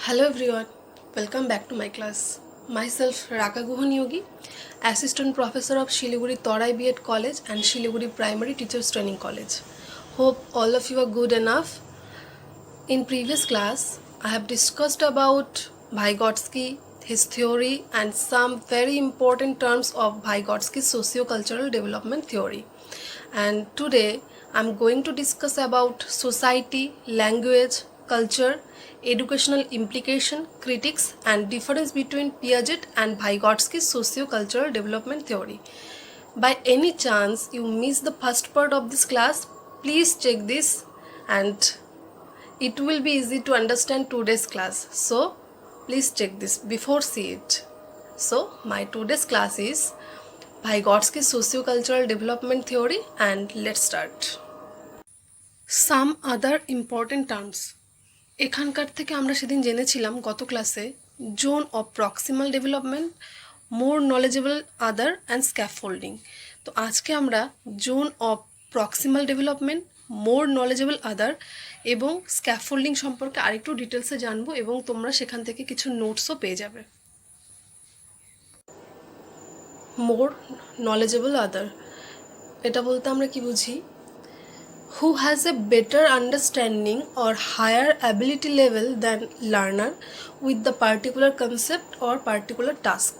Hello everyone, welcome back to my class. Myself Raka Guhan Yogi, Assistant Professor of Shiliguri Torai B.Ed College and Shiliguri Primary Teachers Training College. Hope all of you are good enough. In previous class, I have discussed about Vygotsky, his theory and some very important terms of Vygotsky's socio-cultural development theory. And today I am going to discuss about society, language, culture, educational implication, critics and difference between Piaget and Vygotsky's socio-cultural development theory. By any chance you miss the first part of this class, please check this and it will be easy to understand today's class. So please check this before see it. So my today's class is Vygotsky's socio-cultural development theory and let's start. Some other important terms. এখানকার থেকে আমরা সেদিন জেনেছিলাম গত ক্লাসে zone of proximal development, more knowledgeable other and scaffolding. তো আজকে আমরা zone of proximal development, more knowledgeable other এবং স্ক্যাফোল্ডিং সম্পর্কে আরেকটু ডিটেলসে জানবো এবং তোমরা সেখান থেকে কিছু নোটসও পেয়ে যাবে। মোর নলেজেবল আদার এটা বলতে আমরা কি বুঝি? Who has a better understanding or higher ability level than learner with the particular concept or particular task.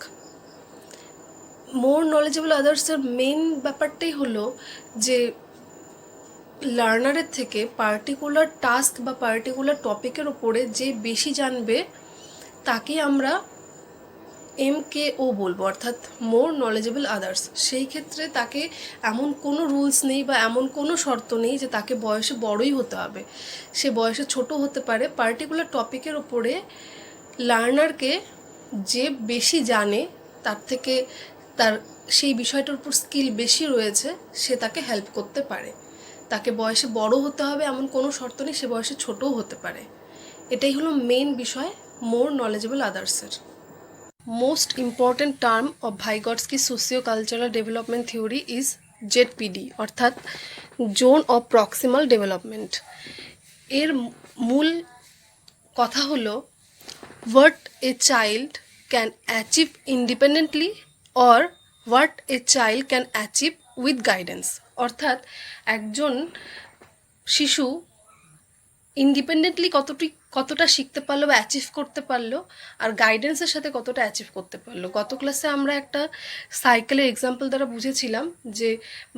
More knowledgeable others এর মেইন ব্যাপারটাই হলো যে লার্নারের থেকে পার্টিকুলার টাস্ক বা পার্টিকুলার টপিকের উপরে যে বেশি জানবে তাকে আমরা MKO বলবো, অর্থাৎ মোর নলেজেবল আদার্স। সেই ক্ষেত্রে তাকে এমন কোনো রুলস নেই বা এমন কোনো শর্ত নেই যে তাকে বয়সে বড়ই হতে হবে, সে বয়সে ছোট হতে পারে। পার্টিকুলার টপিকের ওপরে লার্নারকে যে বেশি জানে, তার থেকে তার সেই বিষয়টার উপর স্কিল বেশি রয়েছে, সে তাকে হেল্প করতে পারে। তাকে বয়সে বড় হতে হবে এমন কোনো শর্ত নেই, সে বয়সে ছোটও হতে পারে। এটাই হলো মেইন বিষয় মোর knowledgeable আদার্সের। Most important term of Vygotsky's socio-cultural development theory is ZPD অর্থাৎ Zone of Proximal Development। এর মূল কথা হলো what a child can achieve independently or what a child can achieve with guidance। অর্থাৎ একজন শিশু ইন্ডিপেন্ডেন্টলি কতটা শিখতে পারলো বা অ্যাচিভ করতে পারলো, আর গাইডেন্সের সাথে কতটা অ্যাচিভ করতে পারলো। গত ক্লাসে আমরা একটা সাইকেলের এক্সাম্পল দ্বারা বুঝেছিলাম যে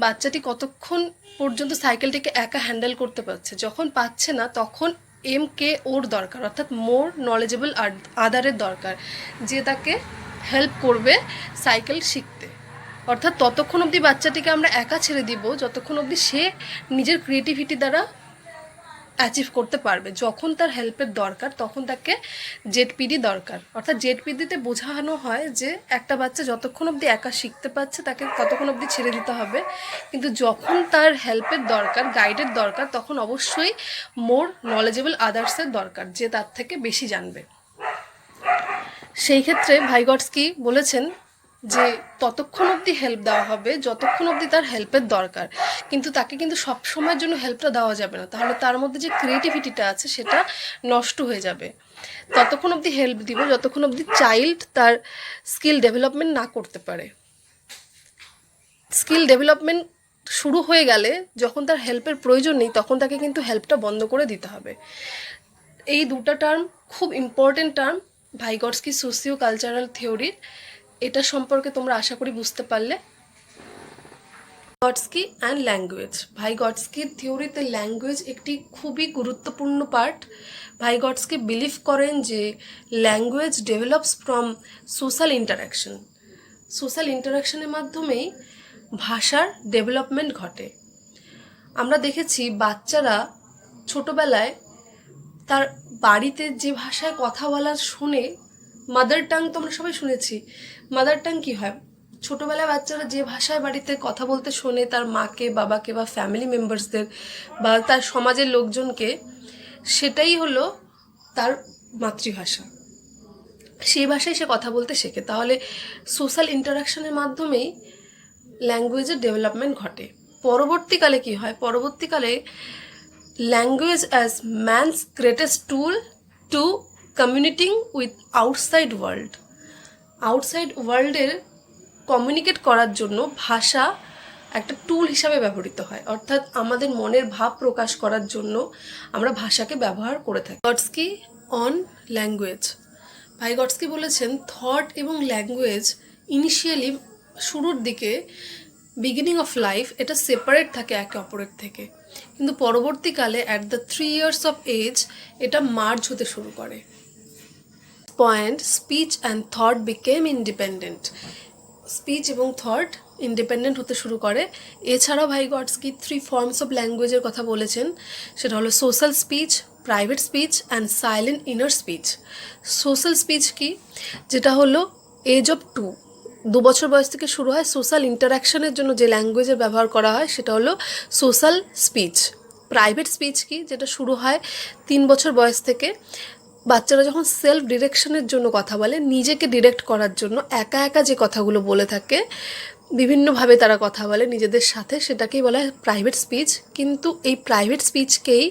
বাচ্চাটি কতক্ষণ পর্যন্ত সাইকেলটিকে একা হ্যান্ডেল করতে পারছে। যখন পাচ্ছে না তখন MKOর দরকার, অর্থাৎ মোর নলেজেবল আদারের দরকার, যে তাকে হেল্প করবে সাইকেল শিখতে। অর্থাৎ ততক্ষণ অবধি বাচ্চাটিকে আমরা একা ছেড়ে দিব যতক্ষণ অবধি সে নিজের ক্রিয়েটিভিটি দ্বারা অ্যাচিভ করতে পারবে। যখন তার হেল্পের দরকার তখন তাকে জেডপিডি দরকার। অর্থাৎ জেডপিডিতে বোঝানো হয় যে একটা বাচ্চা যতক্ষণ অবধি একা শিখতে পারছে তাকে ততক্ষণ অবধি ছেড়ে দিতে হবে, কিন্তু যখন তার হেল্পের দরকার, গাইডের দরকার, তখন অবশ্যই মোর নলেজেবল আদার্সের দরকার, যে তার থেকে বেশি জানবে। সেই ক্ষেত্রে ভাইগটস্কি বলেছেন যে ততক্ষণ অবধি হেল্প দেওয়া হবে যতক্ষণ অবধি তার হেল্পের দরকার, কিন্তু তাকে কিন্তু সব সময়ের জন্য হেল্পটা দেওয়া যাবে না, তাহলে তার মধ্যে যে ক্রিয়েটিভিটিটা আছে সেটা নষ্ট হয়ে যাবে। ততক্ষণ অবধি হেল্প দিব যতক্ষণ অবধি চাইল্ড তার স্কিল ডেভেলপমেন্ট না করতে পারে। স্কিল ডেভেলপমেন্ট শুরু হয়ে গেলে যখন তার হেল্পের প্রয়োজন নেই তখন তাকে কিন্তু হেল্পটা বন্ধ করে দিতে হবে। এই দুটো টার্ম খুব important term Vygotsky socio cultural থিওরির। এটা সম্পর্কে তোমরা আশা করি বুঝতে পারলে। Vygotsky and language. ভাইগটস্কির থিওরিতে ল্যাঙ্গুয়েজ একটি খুবই গুরুত্বপূর্ণ পার্ট। ভাইগটস্কি বিলিভ করেন যে language develops from social interaction. Social ইন্টারাকশনের মাধ্যমেই ভাষার ডেভেলপমেন্ট ঘটে। আমরা দেখেছি বাচ্চারা ছোটোবেলায় তার বাড়িতে যে ভাষায় কথা বলা শোনে, মাদার টাং তো আমরা সবাই শুনেছি। মাদার টাং কী হয়? ছোটোবেলায় বাচ্চারা যে ভাষায় বাড়িতে কথা বলতে শোনে তার মাকে, বাবাকে বা ফ্যামিলি মেম্বার্সদের বা তার সমাজের লোকজনকে, সেটাই হলো তার মাতৃভাষা। সেই ভাষায় সে কথা বলতে শেখে। তাহলে সোশ্যাল ইন্টারাকশনের মাধ্যমেই ল্যাঙ্গুয়েজের ডেভেলপমেন্ট ঘটে। পরবর্তীকালে কি হয়? পরবর্তীকালে language as man's greatest tool to communicating with outside ওয়ার্ল্ডের কমিউনিকেট করার জন্য ভাষা একটা টুল হিসাবে ব্যবহৃত হয়, অর্থাৎ আমাদের মনের ভাব প্রকাশ করার জন্য আমরা ভাষাকে ব্যবহার করে থাকি। গটস্কি অন ল্যাঙ্গুয়েজ। ভাইগটস্কি বলেছেন থট এবং ল্যাঙ্গুয়েজ ইনিশিয়ালি শুরুর দিকে বিগিনিং অফ লাইফ এটা সেপারেট থাকে একে অপরের থেকে, কিন্তু পরবর্তীকালে at the 3 years of age এটা মার্জ হতে শুরু করে। Point speech and thought became independent. Speech এবং থট ইন্ডিপেন্ডেন্ট হতে শুরু করে। এছাড়াও ভাইগটস্কি 3 forms অফ ল্যাঙ্গুয়েজের কথা বলেছেন, সেটা হলো social speech, private speech and silent inner speech. Social speech কি, যেটা হলো এজ অফ 2 বছর বয়স থেকে শুরু হয়। সোশ্যাল ইন্টারাকশনের জন্য যে ল্যাঙ্গুয়েজের ব্যবহার করা হয় সেটা হলো সোশ্যাল স্পিচ। প্রাইভেট স্পিচ কি, যেটা শুরু হয় 3 বছর বয়স থেকে। বাচ্চারা যখন সেলফ ডিরেকশনের জন্য কথা বলে, নিজেকে ডিরেক্ট করার জন্য একা একা যে কথাগুলো বলে থাকে, বিভিন্নভাবে তারা কথা বলে নিজেদের সাথে, সেটাকেই বলা হয় প্রাইভেট স্পিচ। কিন্তু এই প্রাইভেট স্পিচকেই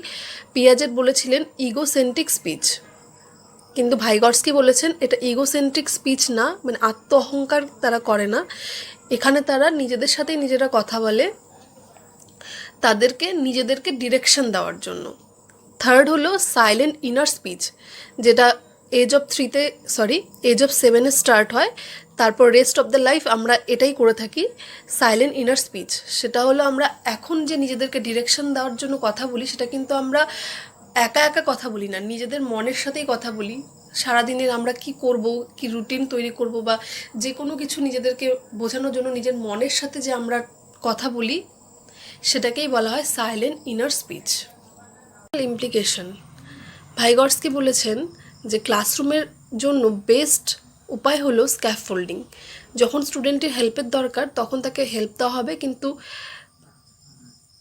পিয়াজেট বলেছিলেন ইগোসেন্ট্রিক স্পিচ, কিন্তু ভাইগটস্কি বলেছেন এটা ইগোসেন্ট্রিক স্পিচ না, মানে আত্ম অহংকার তারা করে না, এখানে তারা নিজেদের সাথেই নিজেরা কথা বলে নিজেদেরকে ডিরেকশন দেওয়ার জন্য। থার্ড হলো সাইলেন্ট ইনার স্পিচ, যেটা এজ অফ 7-এ স্টার্ট হয়, তারপর রেস্ট অফ দ্য লাইফ আমরা এটাই করে থাকি। সাইলেন্ট ইনার স্পিচ সেটা হলো আমরা এখন যে নিজেদেরকে ডিরেকশন দেওয়ার জন্য কথা বলি, সেটা কিন্তু আমরা একা একা কথা বলি না, নিজেদের মনের সাথেই কথা বলি। সারাদিনের আমরা কি করব, কি রুটিন তৈরি করব, বা যে কোনো কিছু নিজেদেরকে বোঝানোর জন্য নিজের মনের সাথে যে আমরা কথা বলি, সেটাকেই বলা হয় silent inner speech. Implication. Vygotsky বলেছেন যে ক্লাসরুমের জন্য বেস্ট উপায় হলো স্ক্যাফোল্ডিং। যখন স্টুডেন্টের হেল্পের দরকার তখন তাকে হেল্প দেওয়া হবে, কিন্তু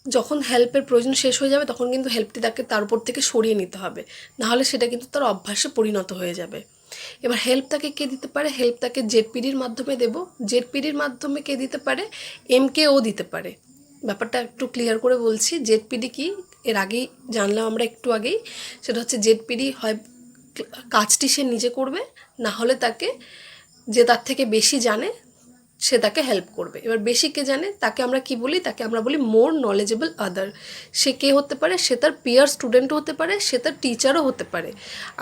যখন হেল্পের প্রয়োজন শেষ হয়ে যাবে তখন কিন্তু হেল্পটি তাকে তার উপর থেকে সরিয়ে নিতে হবে, নাহলে সেটা কিন্তু তার অভ্যাসে পরিণত হয়ে যাবে। এবার হেল্প তাকে কে দিতে পারে, হেল্প তাকে জেডপিডির মাধ্যমে দেব। জেডপিডির মাধ্যমে কে দিতে পারে, এমকেও দিতে পারে। ব্যাপারটা একটু ক্লিয়ার করে বলছি, জেডপিডি কি এর আগেই জানলাম আমরা একটু আগেই, সেটা হচ্ছে জেডপিডি হয় কাজটি সে নিজে করবে, না হলে তাকে যে তার থেকে বেশি জানে সে তাকে হেল্প করবে। এবার বেশি কে জানে তাকে আমরা কি বলি, তাকে আমরা বলি মোর নলেজেবল আদার। সে কে হতে পারে, সে তার পিয়ার স্টুডেন্টও হতে পারে, সে তার টিচারও হতে পারে।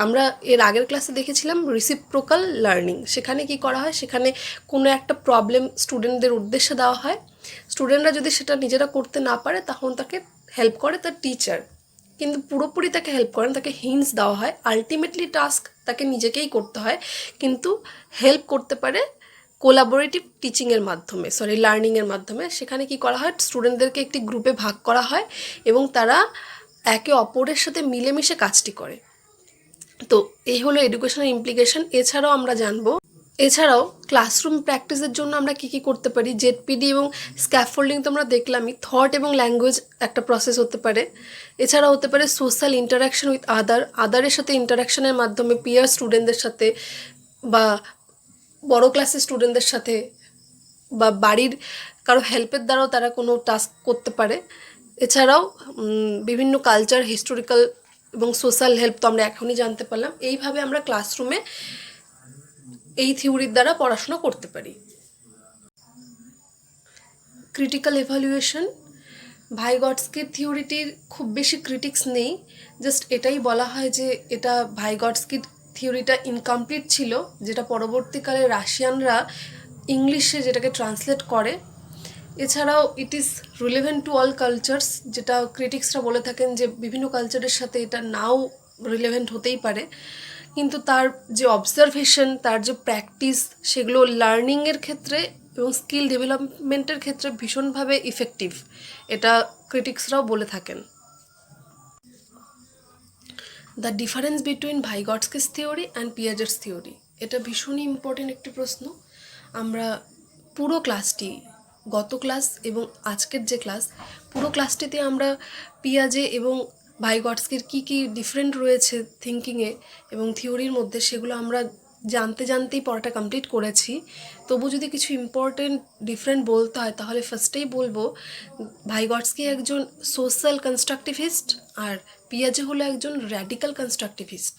আমরা এর আগের ক্লাসে দেখেছিলাম রিসিপ্রোকাল লার্নিং। সেখানে কি করা হয়, সেখানে কোনো একটা প্রবলেম স্টুডেন্টদের উদ্দেশ্যে দেওয়া হয়, স্টুডেন্টরা যদি সেটা নিজেরা করতে না পারে তখন তাকে হেল্প করে তার টিচার, কিন্তু পুরোপুরি তাকে হেল্প করেন, তাকে হিন্টস দেওয়া হয়। আলটিমেটলি টাস্ক তাকে নিজেকেই করতে হয়, কিন্তু হেল্প করতে পারে কোলাবোরেটিভ টিচিংয়ের মাধ্যমে, লার্নিংয়ের মাধ্যমে। সেখানে কি করা হয়, স্টুডেন্টদেরকে একটি গ্রুপে ভাগ করা হয় এবং তারা একে অপরের সাথে মিলেমিশে কাজটি করে। তো এই হলো এডুকেশনের ইমপ্লিকেশন। এছাড়াও ক্লাসরুম প্র্যাকটিসের জন্য আমরা কী কী করতে পারি, জেডপিডি এবং স্ক্যাফোল্ডিং তো আমরা দেখলামই। থট এবং ল্যাঙ্গুয়েজ একটা প্রসেস হতে পারে। এছাড়াও হতে পারে সোশ্যাল ইন্টারাকশন উইথ আদারের সাথে ইন্টারাকশনের মাধ্যমে, পিয়ার স্টুডেন্টদের সাথে বা বড় ক্লাসের স্টুডেন্টদের সাথে, বা বাড়ির কারো হেল্পের দ্বারাও তারা কোনো টাস্ক করতে পারে। এছাড়াও বিভিন্ন কালচার, হিস্টোরিক্যাল এবং সোশ্যাল হেল্প তো আমরা এখনই জানতে পারলাম। এইভাবে আমরা ক্লাসরুমে এই থিওরির দ্বারা পড়াশোনা করতে পারি। Critical evaluation. ভাইগটস্কির থিওরিটির খুব বেশি ক্রিটিক্স নেই, জাস্ট এটাই বলা হয় যে এটা ভাইগটস্কির থিওরিটা ইনকমপ্লিট ছিল, যেটা পরবর্তীকালে রাশিয়ানরা ইংলিশে যেটাকে ট্রান্সলেট করে। এছাড়াও it is relevant to all cultures, যেটা ক্রিটিক্সরা বলে থাকেন যে বিভিন্ন কালচারের সাথে এটা নাও রিলেভেন্ট হতেই পারে, কিন্তু তার যে অবজারভেশন, তার যে প্র্যাকটিস, সেগুলো লার্নিংয়ের ক্ষেত্রে এবং স্কিল ডেভেলপমেন্টের ক্ষেত্রে ভীষণভাবে ইফেক্টিভ, এটা ক্রিটিক্সরাও বলে থাকেন। The difference between Vygotsky's theory and Piaget's theory, এটা ভীষণই ইম্পর্টেন্ট একটি প্রশ্ন। আমরা পুরো ক্লাসটি, গত ক্লাস এবং আজকের যে ক্লাস, পুরো ক্লাসটিতে আমরা পিয়াজে এবং ভাইগটস্কির কী কী ডিফারেন্ট রয়েছে থিঙ্কিংয়ে এবং থিওরির মধ্যে, সেগুলো আমরা জানতেই পড়াটা কমপ্লিট করেছি। তবু যদি কিছু ইম্পর্টেন্ট ডিফারেন্ট বলতে হয় তাহলে ফার্স্টেই বলবো ভাইগটস্কি একজন সোশ্যাল কনস্ট্রাকটিভিস্ট আর পিয়াজে হলো একজন র্যাডিক্যাল কনস্ট্রাকটিভিস্ট।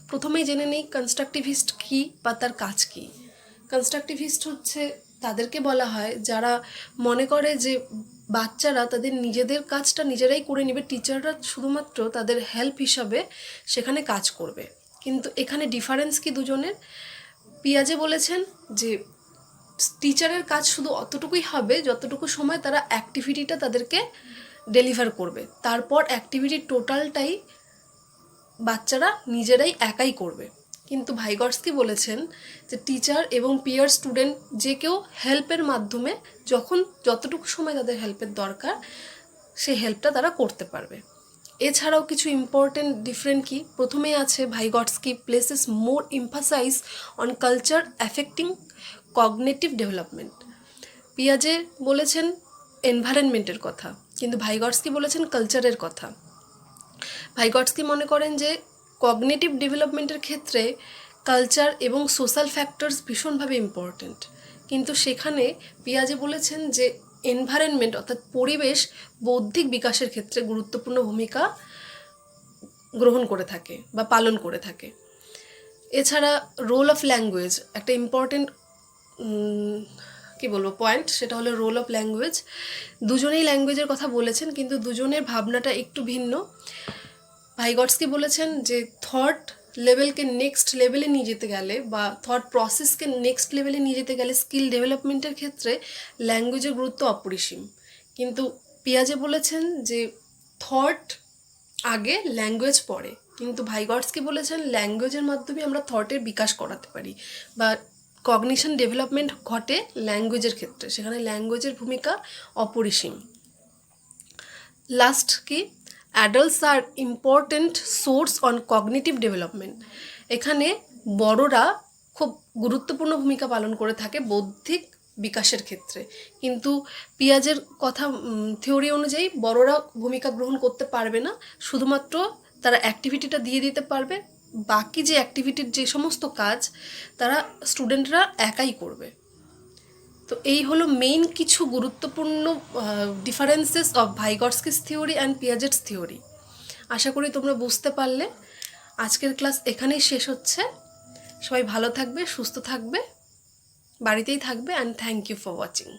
প্রথমেই জেনে নেই কনস্ট্রাকটিভিস্ট কী বা তার কাজ কী। কনস্ট্রাকটিভিস্ট হচ্ছে তাদেরকে বলা হয় যারা মনে করে যে বাচ্চারা তাদের নিজেদের কাজটা নিজেরাই করে নেবে, টিচাররা শুধুমাত্র তাদের হেল্প হিসাবে সেখানে কাজ করবে। কিন্তু এখানে ডিফারেন্স কি দুজনের? পিয়াজে বলেছেন যে টিচারের কাজ শুধু অতটুকুই হবে যতটুকু সময় তারা অ্যাক্টিভিটিটা তাদেরকে ডেলিভার করবে, তারপর অ্যাক্টিভিটির টোটালটাই বাচ্চারা নিজেরাই একাই করবে। কিন্তু ভাইগটস্কি বলেছেন যে টিচার এবং পিয়ার স্টুডেন্ট যে কেউ হেল্পের মাধ্যমে যখন যতটুকু সময় তাদের হেল্পের দরকার সেই হেল্পটা তারা করতে পারবে। এছাড়াও কিছু ইম্পর্টেন্ট ডিফারেন্ট কি, প্রথমেই আছে Vygotsky places more emphasize on culture affecting cognitive development. পিয়াজে বলেছেন এনভায়রনমেন্টের কথা, কিন্তু ভাইগটস্কি বলেছেন কালচারের কথা। ভাইগটস্কি মনে করেন যে কগনিটিভ ডেভেলপমেন্টের ক্ষেত্রে কালচার এবং সোশ্যাল ফ্যাক্টরস ভীষণভাবে ইম্পর্ট্যান্ট, কিন্তু সেখানে পিয়াজে বলেছেন যে এনভায়রনমেন্ট অর্থাৎ পরিবেশ বৌদ্ধিক বিকাশের ক্ষেত্রে গুরুত্বপূর্ণ ভূমিকা গ্রহণ করে থাকে বা পালন করে থাকে। এছাড়া রোল অফ ল্যাঙ্গুয়েজ একটা ইম্পর্টেন্ট পয়েন্ট, সেটা হলো রোল অফ ল্যাঙ্গুয়েজ। দুজনেই ল্যাঙ্গুয়েজের কথা বলেছেন, কিন্তু দুজনের ভাবনাটা একটু ভিন্ন। ভাইগটস্কি বলেছেন যে থট লেভেলকে নেক্সট লেভেলে নিয়ে যেতে গেলে বা থট প্রসেসকে নেক্সট লেভেলে নিয়ে যেতে গেলে স্কিল ডেভেলপমেন্টের ক্ষেত্রে ল্যাঙ্গুয়েজের গুরুত্ব অপরিসীম। কিন্তু পিয়াজে বলেছেন যে থট আগে ল্যাঙ্গুয়েজ পরে, কিন্তু ভাইগটস্কি বলেছেন ল্যাঙ্গুয়েজের মাধ্যমে আমরা থটের বিকাশ করাতে পারি বা কগনিশন ডেভেলপমেন্ট ঘটে ল্যাঙ্গুয়েজের ক্ষেত্রে, সেখানে ল্যাঙ্গুয়েজের ভূমিকা অপরিসীম। লাস্ট কি, adults are important source on cognitive development. এখানে বড়রা খুব গুরুত্বপূর্ণ ভূমিকা পালন করে থাকে বৌদ্ধিক বিকাশের ক্ষেত্রে, কিন্তু পিয়াজের কথা থিওরি অনুযায়ী বড়রা ভূমিকা গ্রহণ করতে পারবে না, শুধুমাত্র তারা অ্যাক্টিভিটিটা দিয়ে দিতে পারবে, বাকি যে অ্যাক্টিভিটির যে সমস্ত কাজ তারা স্টুডেন্টরা একাই করবে। তো এই হলো মেইন কিছু গুরুত্বপূর্ণ differences of Vygotsky's theory and Piaget's theory. আশা করি তোমরা বুঝতে পারলে। আজকের ক্লাস এখানেই শেষ হচ্ছে। সবাই ভালো থাকবে, সুস্থ থাকবে, বাড়িতেই থাকবে, and thank you for watching.